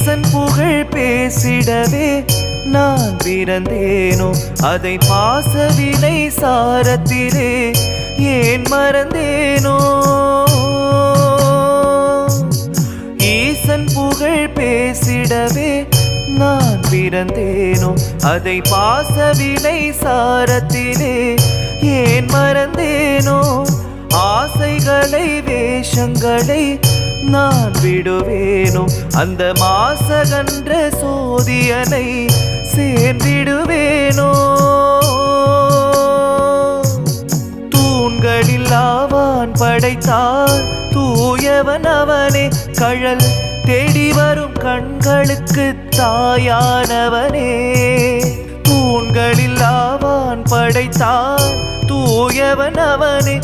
ஈசன் புகழ் பேசிடவே நான் பிறந்தேனோ அதை பாசவினை சாரத்திலே ஏன் மறந்தேனோ ஈசன் புகழ் பேசிடவே நான் பிறந்தேனோ அதை பாசவினை சாரத்திலே ஏன் மறந்தேனோ ஆசைகளை வேஷங்களை நான் விடுவேனோ அந்த மாசகன்ற சோதியனை சேர்ந்திடுவேனோ தூண்களில் ஆவான் படைத்தார் தூயவன் அவனே கழல் தேடி வரும் கண்களுக்கு தாயானவனே தூண்களில் ஆவான் படைத்தார் தூயவன் அவனே